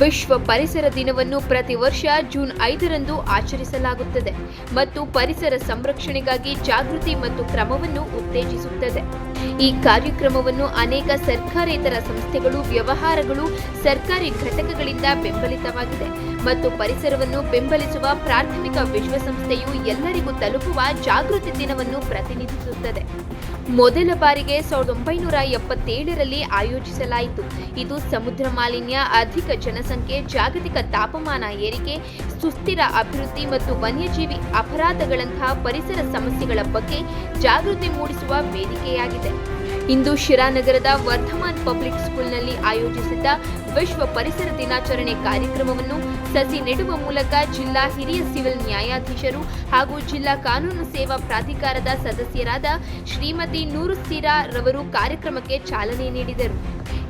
ವಿಶ್ವ ಪರಿಸರ ದಿನವನ್ನು ಪ್ರತಿ ವರ್ಷ ಜೂನ್ 5ರಂದು ಆಚರಿಸಲಾಗುತ್ತದೆ ಮತ್ತು ಪರಿಸರ ಸಂರಕ್ಷಣೆಗಾಗಿ ಜಾಗೃತಿ ಮತ್ತು ಕ್ರಮವನ್ನು ಉತ್ತೇಜಿಸುತ್ತದೆ. ಈ ಕಾರ್ಯಕ್ರಮವನ್ನು ಅನೇಕ ಸರ್ಕಾರೇತರ ಸಂಸ್ಥೆಗಳು, ವ್ಯವಹಾರಗಳು, ಸರ್ಕಾರಿ ಘಟಕಗಳಿಂದ ಬೆಂಬಲಿತವಾಗಿದೆ ಮತ್ತು ಪರಿಸರವನ್ನು ಬೆಂಬಲಿಸುವ ಪ್ರಾಥಮಿಕ ವಿಶ್ವಸಂಸ್ಥೆಯು ಎಲ್ಲರಿಗೂ ತಲುಪುವ ಜಾಗೃತಿ ದಿನವನ್ನು ಪ್ರತಿನಿಧಿಸುತ್ತದೆ. ಮೊದಲ ಬಾರಿಗೆ 1977ರಲ್ಲಿ ಆಯೋಜಿಸಲಾಯಿತು. ಇದು ಸಮುದ್ರ ಮಾಲಿನ್ಯ, ಅಧಿಕ ಜನಸಂಖ್ಯೆ, ಜಾಗತಿಕ ತಾಪಮಾನ ಏರಿಕೆ, ಸುಸ್ಥಿರ ಅಭಿವೃದ್ಧಿ ಮತ್ತು ವನ್ಯಜೀವಿ ಅಪರಾಧಗಳಂತಹ ಪರಿಸರ ಸಮಸ್ಯೆಗಳ ಬಗ್ಗೆ ಜಾಗೃತಿ ಮೂಡಿಸುವ ವೇದಿಕೆಯಾಗಿದೆ. ಇಂದು ಶಿರಾನಗರದ ವರ್ಧಮಾನ್ ಪಬ್ಲಿಕ್ ಸ್ಕೂಲ್ನಲ್ಲಿ ಆಯೋಜಿಸಿದ್ದ ವಿಶ್ವ ಪರಿಸರ ದಿನಾಚರಣೆ ಕಾರ್ಯಕ್ರಮವನ್ನು ಸಸಿ ನೆಡುವ ಮೂಲಕ ಜಿಲ್ಲಾ ಹಿರಿಯ ಸಿವಿಲ್ ನ್ಯಾಯಾಧೀಶರು ಹಾಗೂ ಜಿಲ್ಲಾ ಕಾನೂನು ಸೇವಾ ಪ್ರಾಧಿಕಾರದ ಸದಸ್ಯರಾದ ಶ್ರೀಮತಿ ನೂರುಸ್ತೀರಾ ರವರು ಕಾರ್ಯಕ್ರಮಕ್ಕೆ ಚಾಲನೆ ನೀಡಿದರು.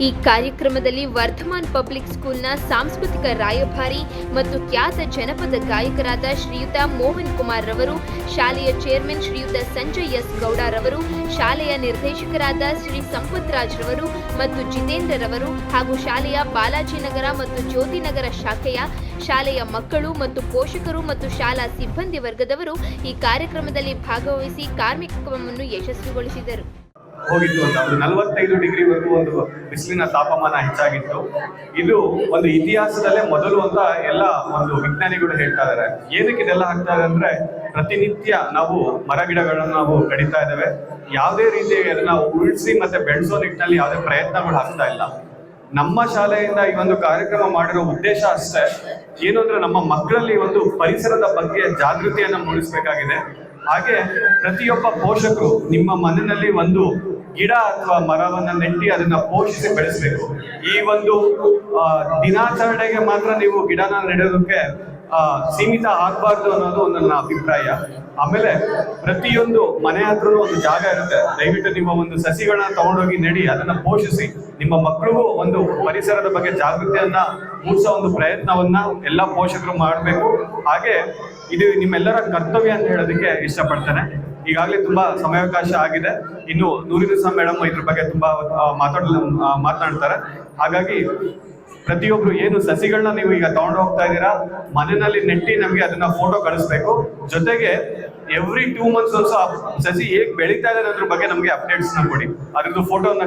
ಈ ಕಾರ್ಯಕ್ರಮದಲ್ಲಿ ವರ್ಧಮಾನ್ ಪಬ್ಲಿಕ್ ಸ್ಕೂಲ್ನ ಸಾಂಸ್ಕೃತಿಕ ರಾಯಭಾರಿ ಮತ್ತು ಖ್ಯಾತ ಜನಪದ ಗಾಯಕರಾದ ಶ್ರೀಯುತ ಮೋಹನ್ ಕುಮಾರ್ ರವರು, ಶಾಲೆಯ ಚೇರ್ಮನ್ ಶ್ರೀಯುತ ಸಂಜಯ್ ಎಸ್ ಗೌಡ ರವರು, ಶಾಲೆಯ ನಿರ್ದೇಶಕರಾದ ಶ್ರೀ ಸಂಪತ್ ರಾಜ್ ರವರು ಮತ್ತು ಜಿತೇಂದ್ರ ರವರು ಹಾಗೂ ಶಾಲೆಯ ಬಾಲಾಜಿನಗರ ಮತ್ತು ಜ್ಯೋತಿನಗರ ಶಾಖೆಯ ಶಾಲೆಯ ಮಕ್ಕಳು ಮತ್ತು ಪೋಷಕರು ಮತ್ತು ಶಾಲಾ ಸಿಬ್ಬಂದಿ ವರ್ಗದವರು ಈ ಕಾರ್ಯಕ್ರಮದಲ್ಲಿ ಭಾಗವಹಿಸಿ ಕಾರ್ಯಕ್ರಮವನ್ನು ಯಶಸ್ವಿಗೊಳಿಸಿದರು. ಹೋಗಿತ್ತು ಅಂತ 45 ಡಿಗ್ರಿವರೆಗೂ ಒಂದು ಬಿಸಿಲಿನ ತಾಪಮಾನ ಹೆಚ್ಚಾಗಿತ್ತು. ಇದು ಒಂದು ಇತಿಹಾಸದಲ್ಲೇ ಮೊದಲು ಅಂತ ಎಲ್ಲ ಒಂದು ವಿಜ್ಞಾನಿಗಳು ಹೇಳ್ತಾ ಇದ್ದಾರೆ. ಏನಕ್ಕೆ ಇದೆಲ್ಲ ಆಗ್ತಾ ಇದೆ ಅಂದ್ರೆ, ಪ್ರತಿನಿತ್ಯ ನಾವು ಮರ ಗಿಡಗಳನ್ನು ನಾವು ಕಡಿತಾ ಇದ್ದೇವೆ. ಯಾವುದೇ ರೀತಿ ಅದನ್ನ ಉಳಿಸಿ ಮತ್ತೆ ಬೆಳೆಸೋ ನಿಟ್ಟಿನಲ್ಲಿ ಯಾವುದೇ ಪ್ರಯತ್ನಗಳು ಆಗ್ತಾ ಇಲ್ಲ. ನಮ್ಮ ಶಾಲೆಯಿಂದ ಈ ಒಂದು ಕಾರ್ಯಕ್ರಮ ಮಾಡಿರೋ ಉದ್ದೇಶ ಅಷ್ಟೇ ಏನು ಅಂದ್ರೆ, ನಮ್ಮ ಮಕ್ಕಳಲ್ಲಿ ಒಂದು ಪರಿಸರದ ಬಗ್ಗೆ ಜಾಗೃತಿಯನ್ನು ಮೂಡಿಸಬೇಕಾಗಿದೆ. ಹಾಗೆ ಪ್ರತಿಯೊಬ್ಬ ಪೋಷಕರು ನಿಮ್ಮ ಮನೆಯಲ್ಲಿ ಒಂದು ಗಿಡ ಅಥವಾ ಮರವನ್ನ ನೆಟ್ಟಿ ಅದನ್ನ ಪೋಷಿಸಿ ಬೆಳೆಸಬೇಕು. ಈ ಒಂದು ದಿನಾಚರಣೆಗೆ ಮಾತ್ರ ನೀವು ಗಿಡನ ನೆಡೋದಕ್ಕೆ ಸೀಮಿತ ಆಗಬಾರ್ದು ಅನ್ನೋದು ನನ್ನ ಅಭಿಪ್ರಾಯ. ಆಮೇಲೆ ಪ್ರತಿಯೊಂದು ಮನೆ ಹತ್ರನೂ ಒಂದು ಜಾಗ ಇರುತ್ತೆ. ದಯವಿಟ್ಟು ನಿಮ್ಮ ಒಂದು ಸಸಿಗಳನ್ನ ತಗೊಂಡೋಗಿ ನೆಡಿ, ಅದನ್ನ ಪೋಷಿಸಿ. ನಿಮ್ಮ ಮಕ್ಕಳಿಗೂ ಒಂದು ಪರಿಸರದ ಬಗ್ಗೆ ಜಾಗೃತಿಯನ್ನ ಮೂಡಿಸೋ ಒಂದು ಪ್ರಯತ್ನವನ್ನ ಎಲ್ಲ ಪೋಷಕರು ಮಾಡಬೇಕು. ಹಾಗೆ ಇದು ನಿಮ್ಮೆಲ್ಲರ ಕರ್ತವ್ಯ ಅಂತ ಹೇಳೋದಕ್ಕೆ ಇಷ್ಟಪಡ್ತೇನೆ. ಈಗಾಗಲೇ ತುಂಬಾ ಸಮಯಾವಕಾಶ ಆಗಿದೆ. ಇನ್ನು ನೂರಿನಿಸಾ ಮೇಡಮ್ ಇದ್ರ ಬಗ್ಗೆ ತುಂಬಾ ಮಾತನಾಡ್ತಾರೆ. ಹಾಗಾಗಿ ಪ್ರತಿಯೊಬ್ರು ಏನು ಸಸಿಗಳನ್ನ ನೀವು ಈಗ ತಗೊಂಡು ಹೋಗ್ತಾ ಇದ್ದೀರಾ, ಮನೆಯಲ್ಲಿ ನೆಟ್ಟಿ ನಮಗೆ ಅದನ್ನ ಫೋಟೋ ಕಳಿಸ್ಬೇಕು. ಜೊತೆಗೆ ಎವ್ರಿ 2 months ಆ ಸಸಿ ಹೇಗೆ ಬೆಳೀತಾ ಇದೆ ಅದ್ರ ಬಗ್ಗೆ ನಮಗೆ ಅಪ್ಡೇಟ್ಸ್ ನ ಕೊಡಿ. ಅದ್ರದ್ದು ಫೋಟೋನ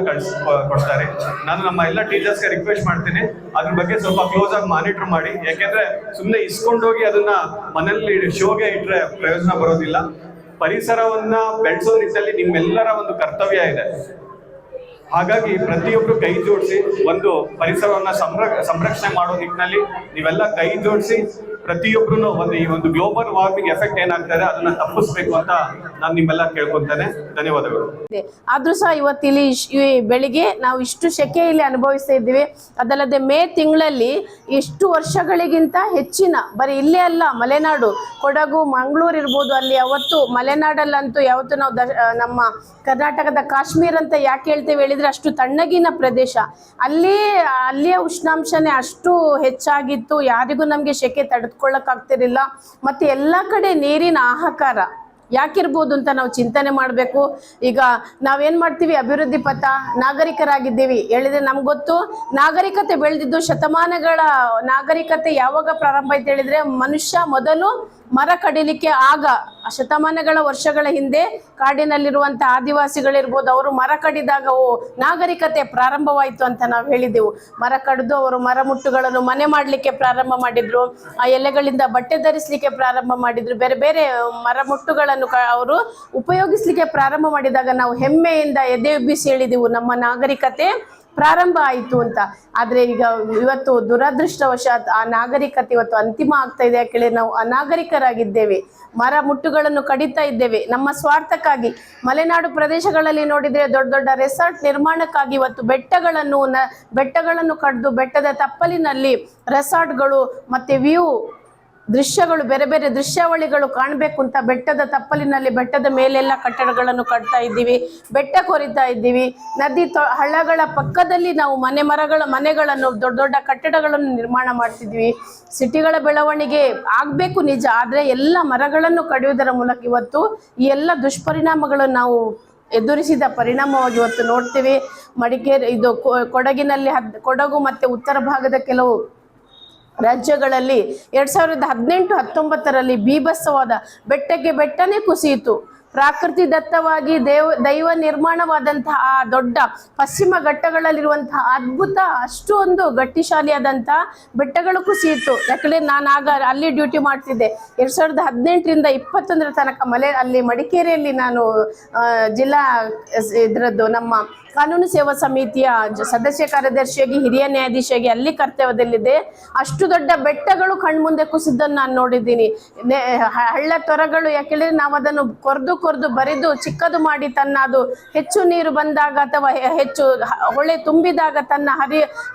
ಕೊಡ್ತಾರೆ. ನಾನು ನಮ್ಮ ಎಲ್ಲ ಟೀಚರ್ಸ್ಗೆ ರಿಕ್ವೆಸ್ಟ್ ಮಾಡ್ತೀನಿ, ಅದ್ರ ಬಗ್ಗೆ ಸ್ವಲ್ಪ ಕ್ಲೋಸ್ ಆಗಿ ಮಾನಿಟರ್ ಮಾಡಿ. ಯಾಕೆಂದ್ರೆ ಸುಮ್ಮನೆ ಇಸ್ಕೊಂಡೋಗಿ ಅದನ್ನ ಮನೆಯಲ್ಲಿ ಶೋಗೆ ಇಟ್ರೆ ಪ್ರಯೋಜನ ಬರೋದಿಲ್ಲ. ಪರಿಸರವನ್ನ ಬೆಳೆಸೋ ನಿಟ್ಟಿನಲ್ಲಿ ನಿಮ್ಮೆಲ್ಲರ ಒಂದು ಕರ್ತವ್ಯ ಇದೆ. ಹಾಗಾಗಿ ಪ್ರತಿಯೊಬ್ರು ಕೈ ಜೋಡಿಸಿ ಒಂದು ಪರಿಸರವನ್ನ ಸಂರಕ್ಷಣೆ ಮಾಡೋ ನಿಟ್ಟಿನಲ್ಲಿ ನೀವೆಲ್ಲ ಕೈ ಜೋಡಿಸಿ ಪ್ರತಿಯೊಬ್ರು ಈ ಒಂದು ಗ್ಲೋಬಲ್ ವಾರ್ಮಿಂಗ್ ಎಫೆಕ್ಟ್ ಏನಾಗ್ತದೆ ಅದನ್ನ ತಪ್ಪಿಸ್ಬೇಕು ಅಂತ ನಾನು ನಿಮ್ಮೆಲ್ಲ ಕೇಳ್ಕೊತೇನೆ. ಧನ್ಯವಾದಗಳು. ಆದ್ರೂ ಸಹ ಇವತ್ತಿಲ್ಲಿ ಬೆಳಿಗ್ಗೆ ನಾವು ಇಷ್ಟು ಸೆಕೆಯಲ್ಲಿ ಅನುಭವಿಸ್ತಾ ಇದ್ದೀವಿ. ಅದಲ್ಲದೆ ಮೇ ತಿಂಗಳಲ್ಲಿ ಎಷ್ಟು ವರ್ಷಗಳಿಗಿಂತ ಹೆಚ್ಚಿನ, ಬರೀ ಇಲ್ಲೇ ಅಲ್ಲ, ಮಲೆನಾಡು, ಕೊಡಗು, ಮಂಗಳೂರು ಇರ್ಬೋದು, ಅಲ್ಲಿ ಯಾವತ್ತು ಮಲೆನಾಡಲ್ಲಂತೂ ಯಾವತ್ತು ನಾವು ನಮ್ಮ ಕರ್ನಾಟಕದ ಕಾಶ್ಮೀರ ಅಂತ ಯಾಕೆ ಹೇಳ್ತೇವೆ ಹೇಳಿದ್ರೆ, ಅಷ್ಟು ತಣ್ಣಗಿನ ಪ್ರದೇಶ. ಅಲ್ಲಿಯ ಉಷ್ಣಾಂಶನೇ ಅಷ್ಟು ಹೆಚ್ಚಾಗಿತ್ತು. ಯಾರಿಗೂ ನಮಗೆ ಸೆಕೆ ತಡೆದುಕೊಳ್ಳಕ್ಕಾಗ್ತಿರಲಿಲ್ಲ. ಮತ್ತು ಎಲ್ಲ ಕಡೆ ನೀರಿನ ಹಾಹಾಕಾರ ಯಾಕಿರ್ಬೋದು ಅಂತ ನಾವು ಚಿಂತನೆ ಮಾಡಬೇಕು. ಈಗ ನಾವೇನು ಮಾಡ್ತೀವಿ, ಅಭಿವೃದ್ಧಿ ಪಥ, ನಾಗರಿಕರಾಗಿದ್ದೀವಿ ಹೇಳಿದ್ರೆ ನಮ್ಗೆ ಗೊತ್ತು. ನಾಗರಿಕತೆ ಬೆಳೆದಿದ್ದು ಶತಮಾನಗಳ ನಾಗರಿಕತೆ ಯಾವಾಗ ಪ್ರಾರಂಭ ಆಯ್ತು ಹೇಳಿದ್ರೆ, ಮನುಷ್ಯ ಮೊದಲು ಮರ ಕಡಿಲಿಕ್ಕೆ ಆಗ ಶತಮಾನಗಳ ವರ್ಷಗಳ ಹಿಂದೆ ಕಾಡಿನಲ್ಲಿರುವಂಥ ಆದಿವಾಸಿಗಳಿರ್ಬೋದು, ಅವರು ಮರ ಕಡಿದಾಗ ನಾಗರಿಕತೆ ಪ್ರಾರಂಭವಾಯಿತು ಅಂತ ನಾವು ಹೇಳಿದೆವು. ಮರ ಕಡಿದು ಅವರು ಮರಮುಟ್ಟುಗಳನ್ನು ಮನೆ ಮಾಡಲಿಕ್ಕೆ ಪ್ರಾರಂಭ ಮಾಡಿದ್ರು, ಆ ಎಲೆಗಳಿಂದ ಬಟ್ಟೆ ಧರಿಸಲಿಕ್ಕೆ ಪ್ರಾರಂಭ ಮಾಡಿದ್ರು, ಬೇರೆ ಬೇರೆ ಮರಮುಟ್ಟುಗಳನ್ನು ಅವರು ಉಪಯೋಗಿಸ್ಲಿಕ್ಕೆ ಪ್ರಾರಂಭ ಮಾಡಿದಾಗ ನಾವು ಹೆಮ್ಮೆಯಿಂದ ಎದೆ ಉಬ್ಬಿಸಿ ಹೇಳಿದೆವು, ನಮ್ಮ ನಾಗರಿಕತೆ ಪ್ರಾರಂಭ ಆಯಿತು ಅಂತ. ಆದರೆ ಈಗ ಇವತ್ತು ದುರದೃಷ್ಟವಶಾತ್ ಆ ನಾಗರಿಕತೆ ಇವತ್ತು ಅಂತಿಮ ಆಗ್ತಾ ಇದೆ. ಯಾಕೆ ನಾವು ಅನಾಗರಿಕರಾಗಿದ್ದೇವೆ, ಮರ ಮುಟ್ಟುಗಳನ್ನು ಕಡಿತಾ ಇದ್ದೇವೆ ನಮ್ಮ ಸ್ವಾರ್ಥಕ್ಕಾಗಿ. ಮಲೆನಾಡು ಪ್ರದೇಶಗಳಲ್ಲಿ ನೋಡಿದರೆ ದೊಡ್ಡ ದೊಡ್ಡ ರೆಸಾರ್ಟ್ ನಿರ್ಮಾಣಕ್ಕಾಗಿ ಇವತ್ತು ಬೆಟ್ಟಗಳನ್ನು ಕಡಿದು ಬೆಟ್ಟದ ತಪ್ಪಲಿನಲ್ಲಿ ರೆಸಾರ್ಟ್ಗಳು ಮತ್ತು ದೃಶ್ಯಗಳು, ಬೇರೆ ಬೇರೆ ದೃಶ್ಯಾವಳಿಗಳು ಕಾಣಬೇಕು ಅಂತ ಬೆಟ್ಟದ ತಪ್ಪಲಿನಲ್ಲಿ ಬೆಟ್ಟದ ಮೇಲೆಲ್ಲ ಕಟ್ಟಡಗಳನ್ನು ಕಟ್ತಾ ಇದ್ದೀವಿ, ಬೆಟ್ಟ ಕೊರಿತಾ ಇದ್ದೀವಿ. ನದಿ ಹಳ್ಳಗಳ ಪಕ್ಕದಲ್ಲಿ ನಾವು ಮನೆಗಳನ್ನು ದೊಡ್ಡ ದೊಡ್ಡ ಕಟ್ಟಡಗಳನ್ನು ನಿರ್ಮಾಣ ಮಾಡ್ತಿದ್ವಿ. ಸಿಟಿಗಳ ಬೆಳವಣಿಗೆ ಆಗಬೇಕು ನಿಜ, ಆದರೆ ಎಲ್ಲ ಮರಗಳನ್ನು ಕಡಿಯುವುದರ ಮೂಲಕ ಇವತ್ತು ಈ ಎಲ್ಲ ದುಷ್ಪರಿಣಾಮಗಳನ್ನು ನಾವು ಎದುರಿಸಿದ ಪರಿಣಾಮವಾಗಿ ಇವತ್ತು ನೋಡ್ತೀವಿ. ಮಡಿಕೇರಿ ಕೊಡಗಿನಲ್ಲಿ ಕೊಡಗು ಮತ್ತು ಉತ್ತರ ಭಾಗದ ಕೆಲವು ರಾಜ್ಯಗಳಲ್ಲಿ 2018-19ರಲ್ಲಿ ಬೀಭತ್ಸವಾದ ಬೆಟ್ಟಕ್ಕೆ ಬೆಟ್ಟನೇ ಕುಸಿಯಿತು. ಪ್ರಾಕೃತಿ ದತ್ತವಾಗಿ ದೈವ ನಿರ್ಮಾಣವಾದಂತಹ ಆ ದೊಡ್ಡ ಪಶ್ಚಿಮ ಘಟ್ಟಗಳಲ್ಲಿರುವಂತಹ ಅದ್ಭುತ ಅಷ್ಟೊಂದು ಗಟ್ಟಿಶಾಲಿಯಾದಂತಹ ಬೆಟ್ಟಗಳು ಕುಸಿಯಿತು. ಯಾಕಂದರೆ ನಾನು ಆಗ ಅಲ್ಲಿ ಡ್ಯೂಟಿ ಮಾಡ್ತಿದ್ದೆ. 2018ರಿಂದ 2021 ತನಕ ಅಲ್ಲಿ ಮಡಿಕೇರಿಯಲ್ಲಿ ನಾನು ಜಿಲ್ಲಾ ಇದರದ್ದು ನಮ್ಮ ಕಾನೂನು ಸೇವಾ ಸಮಿತಿಯ ಸದಸ್ಯ ಕಾರ್ಯದರ್ಶಿಯಾಗಿ ಹಿರಿಯ ನ್ಯಾಯಾಧೀಶಿಯಾಗಿ ಅಲ್ಲಿ ಕರ್ತವ್ಯದಲ್ಲಿದೆ. ಅಷ್ಟು ದೊಡ್ಡ ಬೆಟ್ಟಗಳು ಕಣ್ಮುಂದೆ ಕುಸಿದನ್ನು ನಾನು ನೋಡಿದ್ದೀನಿ. ಹಳ್ಳ ತೊರೆಗಳು, ಯಾಕೆಂದರೆ ನಾವು ಅದನ್ನು ಕೊರೆದು ಬರಿದು ಚಿಕ್ಕದು ಮಾಡಿ ಅದು ಹೆಚ್ಚು ನೀರು ಬಂದಾಗ ಅಥವಾ ಹೆಚ್ಚು ಹೊಳೆ ತುಂಬಿದಾಗ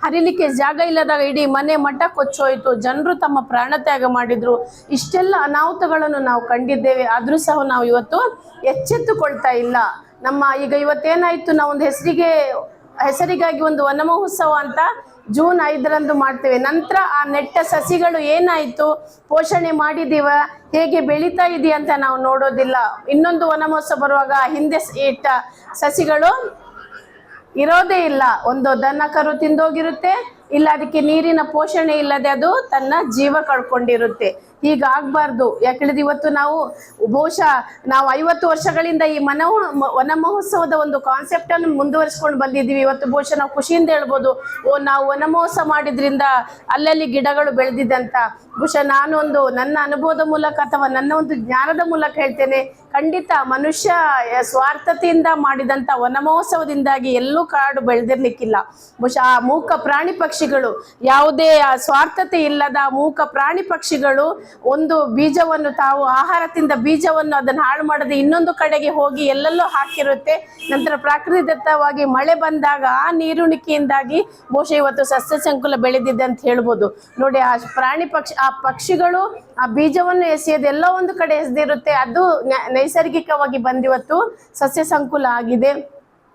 ಹರಿಲಿಕ್ಕೆ ಜಾಗ ಇಲ್ಲದಾಗ ಇಡೀ ಮನೆ ಮಠ ಕೊಚ್ಚೋಯ್ತು. ಜನರು ತಮ್ಮ ಪ್ರಾಣತ್ಯಾಗ ಮಾಡಿದ್ರು. ಇಷ್ಟೆಲ್ಲ ಅನಾಹುತಗಳನ್ನು ನಾವು ಕಂಡಿದ್ದೇವೆ. ಆದರೂ ಸಹ ನಾವು ಇವತ್ತು ಎಚ್ಚೆತ್ತುಕೊಳ್ತಾ ಇಲ್ಲ. ಈಗ ಇವತ್ತೇನಾಯ್ತು, ನಾವೊಂದು ಹೆಸರಿಗಾಗಿ ಒಂದು ವನ ಮಹೋತ್ಸವ ಅಂತ ಜೂನ್ 5ರಂದು ಮಾಡ್ತೇವೆ. ನಂತರ ಆ ನೆಟ್ಟ ಸಸಿಗಳು ಏನಾಯ್ತು, ಪೋಷಣೆ ಮಾಡಿದೀವ, ಹೇಗೆ ಬೆಳೀತಾ ಇದೆಯಾ ಅಂತ ನಾವು ನೋಡೋದಿಲ್ಲ. ಇನ್ನೊಂದು ವನ ಮಹೋತ್ಸವ ಬರುವಾಗ ಹಿಂದೆ ಇಟ್ಟ ಸಸಿಗಳು ಇರೋದೇ ಇಲ್ಲ. ಒಂದು ದನ ಕರು ತಿಂದೋಗಿರುತ್ತೆ, ಇಲ್ಲ ಅದಕ್ಕೆ ನೀರಿನ ಪೋಷಣೆ ಇಲ್ಲದೆ ಅದು ತನ್ನ ಜೀವ ಕಳ್ಕೊಂಡಿರುತ್ತೆ. ಹೀಗಾಗಬಾರ್ದು. ಯಾಕಂದ್ರೆ ಇವತ್ತು ನಾವು ಬಹುಶಃ 50 ವರ್ಷಗಳಿಂದ ಈ ವನ ಮಹೋತ್ಸವದ ಒಂದು ಕಾನ್ಸೆಪ್ಟನ್ನು ಮುಂದುವರಿಸ್ಕೊಂಡು ಬಂದಿದ್ದೀವಿ. ಇವತ್ತು ಬಹುಶಃ ನಾವು ಖುಷಿಯಿಂದ ಹೇಳ್ಬೋದು, ನಾವು ವನ ಮಹೋತ್ಸವ ಮಾಡಿದ್ರಿಂದ ಅಲ್ಲಲ್ಲಿ ಗಿಡಗಳು ಬೆಳೆದಿದ್ದಂತ. ಬಹುಶಃ ನನ್ನ ಅನುಭವದ ಮೂಲಕ ಅಥವಾ ನನ್ನ ಒಂದು ಜ್ಞಾನದ ಮೂಲಕ ಹೇಳ್ತೇನೆ, ಖಂಡಿತ ಮನುಷ್ಯ ಸ್ವಾರ್ಥತೆಯಿಂದ ಮಾಡಿದಂಥ ವನ ಮಹೋತ್ಸವದಿಂದಾಗಿ ಎಲ್ಲೂ ಕಾಡು ಬೆಳೆದಿರ್ಲಿಕ್ಕಿಲ್ಲ. ಬಹುಶಃ ಆ ಮೂಕ ಪ್ರಾಣಿ ಪಕ್ಷಿಗಳು, ಯಾವುದೇ ಸ್ವಾರ್ಥತೆ ಇಲ್ಲದ ಮೂಕ ಪ್ರಾಣಿ ಪಕ್ಷಿಗಳು ಒಂದು ಬೀಜವನ್ನು ತಾವು ಆಹಾರ ತಿಂದ ಬೀಜವನ್ನು ಅದನ್ನು ಹಾಳು ಮಾಡದೆ ಇನ್ನೊಂದು ಕಡೆಗೆ ಹೋಗಿ ಎಲ್ಲೆಲ್ಲೋ ಹಾಕಿರುತ್ತೆ. ನಂತರ ಪ್ರಾಕೃತಿದತ್ತವಾಗಿ ಮಳೆ ಬಂದಾಗ ಆ ನೀರುಣಿಕೆಯಿಂದಾಗಿ ಬಹುಶಃ ಇವತ್ತು ಸಸ್ಯ ಸಂಕುಲ ಬೆಳೆದಿದೆ ಅಂತ ಹೇಳ್ಬೋದು. ನೋಡಿ, ಆ ಪಕ್ಷಿಗಳು ಆ ಬೀಜವನ್ನು ಎಸೆಯೋದು ಎಲ್ಲೋ ಒಂದು ಕಡೆ ಎಸೆದಿರುತ್ತೆ. ಅದು ನೈಸರ್ಗಿಕವಾಗಿ ಬಂದಿವತ್ತು ಸಸ್ಯ ಸಂಕುಲ ಆಗಿದೆ.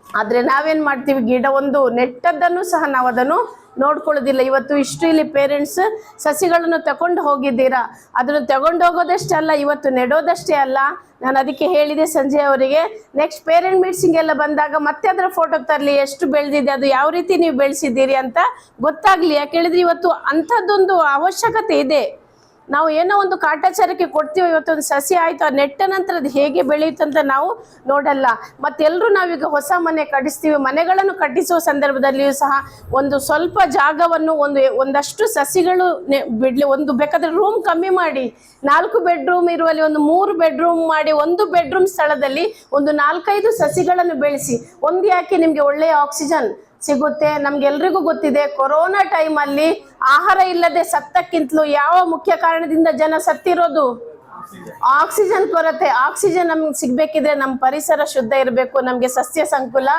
ಆದರೆ ನಾವೇನು ಮಾಡ್ತೀವಿ, ಗಿಡ ಒಂದು ನೆಟ್ಟದ್ದನ್ನು ಸಹ ನಾವು ಅದನ್ನು ನೋಡ್ಕೊಳ್ಳೋದಿಲ್ಲ. ಇವತ್ತು ಇಷ್ಟು ಇಲ್ಲಿ ಪೇರೆಂಟ್ಸ್ ಸಸಿಗಳನ್ನು ತಗೊಂಡು ಹೋಗಿದ್ದೀರಾ, ಅದನ್ನು ತಗೊಂಡು ಹೋಗೋದಷ್ಟೇ ಅಲ್ಲ, ಇವತ್ತು ನೆಡೋದಷ್ಟೇ ಅಲ್ಲ. ನಾನು ಅದಕ್ಕೆ ಹೇಳಿದೆ ಸಂಜೆ ಅವರಿಗೆ, ನೆಕ್ಸ್ಟ್ ಪೇರೆಂಟ್ ಮೀಟ್ಸಿಂಗ್ ಎಲ್ಲ ಬಂದಾಗ ಮತ್ತೆ ಅದರ ಫೋಟೋ ತರಲಿ, ಎಷ್ಟು ಬೆಳೆದಿದೆ, ಅದು ಯಾವ ರೀತಿ ನೀವು ಬೆಳೆಸಿದ್ದೀರಿ ಅಂತ ಗೊತ್ತಾಗಲಿ. ಯಾಕೆ ಹೇಳಿದ್ರೆ ಇವತ್ತು ಅಂಥದ್ದೊಂದು ಅವಶ್ಯಕತೆ ಇದೆ. ನಾವು ಏನೋ ಒಂದು ಕಾಟಾಚಾರಕ್ಕೆ ಕೊಡ್ತೀವಿ, ಇವತ್ತೊಂದು ಸಸಿ ಆಯಿತು, ಆ ನೆಟ್ಟ ನಂತರ ಅದು ಹೇಗೆ ಬೆಳೆಯುತ್ತೆ ಅಂತ ನಾವು ನೋಡಲ್ಲ. ಮತ್ತೆಲ್ಲರೂ ನಾವೀಗ ಹೊಸ ಮನೆ ಕಟ್ಟಿಸ್ತೀವಿ. ಮನೆಗಳನ್ನು ಕಟ್ಟಿಸುವ ಸಂದರ್ಭದಲ್ಲಿಯೂ ಸಹ ಒಂದು ಸ್ವಲ್ಪ ಜಾಗವನ್ನು ಒಂದಷ್ಟು ಸಸಿಗಳು ಬಿಡಲಿ. ಒಂದು ಬೇಕಾದರೆ ರೂಮ್ ಕಮ್ಮಿ ಮಾಡಿ, 4 ಬೆಡ್ರೂಮ್ ಇರುವಲ್ಲಿ ಒಂದು 3 ಬೆಡ್ರೂಮ್ ಮಾಡಿ, 1 ಬೆಡ್ರೂಮ್ ಸ್ಥಳದಲ್ಲಿ ಒಂದು 4-5 ಸಸಿಗಳನ್ನು ಬೆಳೆಸಿ. ಒಂದು ಯಾಕೆ, ನಿಮಗೆ ಒಳ್ಳೆಯ ಆಕ್ಸಿಜನ್ ಸಿಗುತ್ತೆ. ನಮ್ಗೆಲ್ರಿಗೂ ಗೊತ್ತಿದೆ, ಕೊರೋನಾ ಟೈಮಲ್ಲಿ ಆಹಾರ ಇಲ್ಲದೆ ಸತ್ತಕ್ಕಿಂತಲೂ ಯಾವ ಮುಖ್ಯ ಕಾರಣದಿಂದ ಜನ ಸತ್ತಿರೋದು? ಆಕ್ಸಿಜನ್ ಕೊರತೆ. ಆಕ್ಸಿಜನ್ ನಮ್ಗೆ ಸಿಗ್ಬೇಕಿದ್ರೆ ನಮ್ಮ ಪರಿಸರ ಶುದ್ಧ ಇರಬೇಕು, ನಮಗೆ ಸಸ್ಯ ಸಂಕುಲ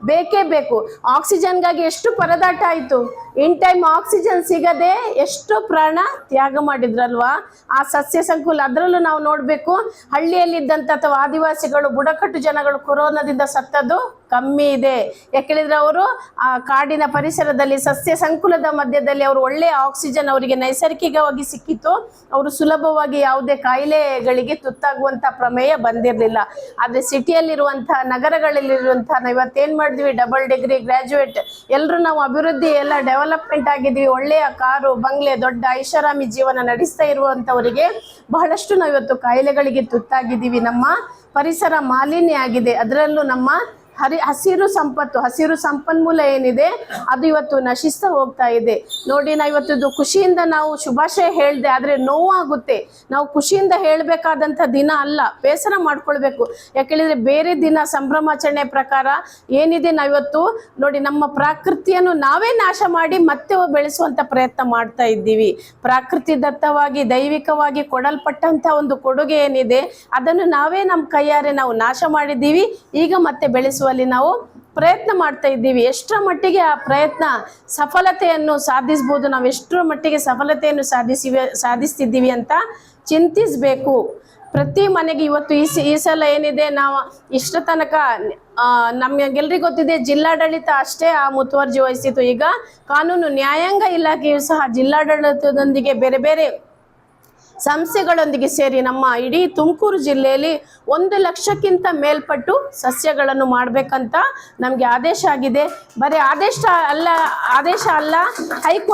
ಬೇಕೇ ಬೇಕು. ಆಕ್ಸಿಜನ್ಗಾಗಿ ಎಷ್ಟು ಪರದಾಟ ಆಯಿತು. ಇನ್ ಟೈಮ್ ಆಕ್ಸಿಜನ್ ಸಿಗದೆ ಎಷ್ಟು ಪ್ರಾಣ ತ್ಯಾಗ ಮಾಡಿದ್ರಲ್ವಾ ಆ ಸಸ್ಯ ಸಂಕುಲ. ಅದರಲ್ಲೂ ನಾವು ನೋಡಬೇಕು, ಹಳ್ಳಿಯಲ್ಲಿದ್ದಂಥ ಅಥವಾ ಆದಿವಾಸಿಗಳು, ಬುಡಕಟ್ಟು ಜನಗಳು ಕೊರೋನಾದಿಂದ ಸತ್ತದ್ದು ಕಮ್ಮಿ ಇದೆ. ಯಾಕೆಳಿದ್ರೆ ಅವರು ಆ ಕಾಡಿನ ಪರಿಸರದಲ್ಲಿ ಸಸ್ಯ ಸಂಕುಲದ ಮಧ್ಯದಲ್ಲಿ ಅವರು ಒಳ್ಳೆಯ ಆಕ್ಸಿಜನ್ ಅವರಿಗೆ ನೈಸರ್ಗಿಕವಾಗಿ ಸಿಕ್ಕಿತ್ತು. ಅವರು ಸುಲಭವಾಗಿ ಯಾವುದೇ ಕಾಯಿಲೆಗಳಿಗೆ ತುತ್ತಾಗುವಂಥ ಪ್ರಮೇಯ ಬಂದಿರಲಿಲ್ಲ. ಆದರೆ ಸಿಟಿಯಲ್ಲಿರುವಂತಹ ನಗರಗಳಲ್ಲಿರುವಂತಹ ನಾವು ಇವತ್ತೇನು ಮಾಡಿದ್ವಿ, ಡಬಲ್ ಡಿಗ್ರಿ ಗ್ರ್ಯಾಜುಯೇಟ್ ಎಲ್ಲರೂ ನಾವು ಅಭಿವೃದ್ಧಿ ಎಲ್ಲ ಡೆವಲಪ್ಮೆಂಟ್ ಆಗಿದ್ದೀವಿ. ಒಳ್ಳೆಯ ಕಾರು ಬಂಗ್ಲೆ ದೊಡ್ಡ ಐಷಾರಾಮಿ ಜೀವನ ನಡೆಸ್ತಾ ಇರುವಂಥವರಿಗೆ ಬಹಳಷ್ಟು ನಾವು ಇವತ್ತು ಕಾಯಿಲೆಗಳಿಗೆ ತುತ್ತಾಗಿದ್ದೀವಿ. ನಮ್ಮ ಪರಿಸರ ಮಾಲಿನ್ಯ ಆಗಿದೆ. ಅದರಲ್ಲೂ ನಮ್ಮ ಹಸಿರು ಸಂಪನ್ಮೂಲ ಏನಿದೆ ಅದು ಇವತ್ತು ನಶಿಸ್ತಾ ಹೋಗ್ತಾ ಇದೆ. ನೋಡಿ, ನಾವು ಇವತ್ತು ಖುಷಿಯಿಂದ ನಾವು ಶುಭಾಶಯ ಹೇಳಿದೆ, ಆದರೆ ನೋವಾಗುತ್ತೆ. ನಾವು ಖುಷಿಯಿಂದ ಹೇಳಬೇಕಾದಂಥ ದಿನ ಅಲ್ಲ, ಬೇಸರ ಮಾಡ್ಕೊಳ್ಬೇಕು. ಯಾಕೆಳಿದ್ರೆ ಬೇರೆ ದಿನ ಸಂಭ್ರಮಾಚರಣೆ ಪ್ರಕಾರ ಏನಿದೆ, ನಾವಿವತ್ತು ನೋಡಿ ನಮ್ಮ ಪ್ರಕೃತಿಯನ್ನು ನಾವೇ ನಾಶ ಮಾಡಿ ಮತ್ತೆ ಬೆಳೆಸುವಂಥ ಪ್ರಯತ್ನ ಮಾಡ್ತಾ ಇದ್ದೀವಿ. ಪ್ರಕೃತಿ ದತ್ತವಾಗಿ ದೈವಿಕವಾಗಿ ಕೊಡಲ್ಪಟ್ಟಂಥ ಒಂದು ಕೊಡುಗೆ ಏನಿದೆ ಅದನ್ನು ನಾವೇ ನಮ್ಮ ಕೈಯಾರೆ ನಾವು ನಾಶ ಮಾಡಿದ್ದೀವಿ. ಈಗ ಮತ್ತೆ ಬೆಳೆಸುವಲ್ಲಿ ನಾವು ಪ್ರಯತ್ನ ಮಾಡ್ತಾ ಇದ್ದೀವಿ. ಎಷ್ಟರ ಮಟ್ಟಿಗೆ ಆ ಪ್ರಯತ್ನ ಸಫಲತೆಯನ್ನು ಸಾಧಿಸ್ಬೋದು, ನಾವು ಎಷ್ಟರ ಮಟ್ಟಿಗೆ ಸಫಲತೆಯನ್ನು ಸಾಧಿಸ್ತಿದ್ದೀವಿ ಅಂತ ಚಿಂತಿಸಬೇಕು. ಪ್ರತಿ ಮನೆಗೆ ಇವತ್ತು ಈ ಸಲ ಏನಿದೆ, ನಾವು ಇಷ್ಟ ತನಕ ನಮಗೆಲ್ರಿಗೂ ಗೊತ್ತಿದೆ ಜಿಲ್ಲಾಡಳಿತ ಅಷ್ಟೇ ಆ ಮುತುವರ್ಜಿ ವಹಿಸಿತು. ಈಗ ಕಾನೂನು ನ್ಯಾಯಾಂಗ ಇಲಾಖೆಯು ಸಹ ಜಿಲ್ಲಾಡಳಿತದೊಂದಿಗೆ ಬೇರೆ ಬೇರೆ ಸಂಸ್ಥೆಗಳೊಂದಿಗೆ ಸೇರಿ ನಮ್ಮ ಇಡೀ ತುಮಕೂರು ಜಿಲ್ಲೆಯಲ್ಲಿ 1 ಲಕ್ಷಕ್ಕಿಂತ ಮೇಲ್ಪಟ್ಟು ಸಸ್ಯಗಳನ್ನು ಮಾಡಬೇಕಂತ ನಮಗೆ ಆದೇಶ ಆಗಿದೆ. ಬರೀ ಆದೇಶ ಅಲ್ಲ, ಹೈಕೋರ್ಟ್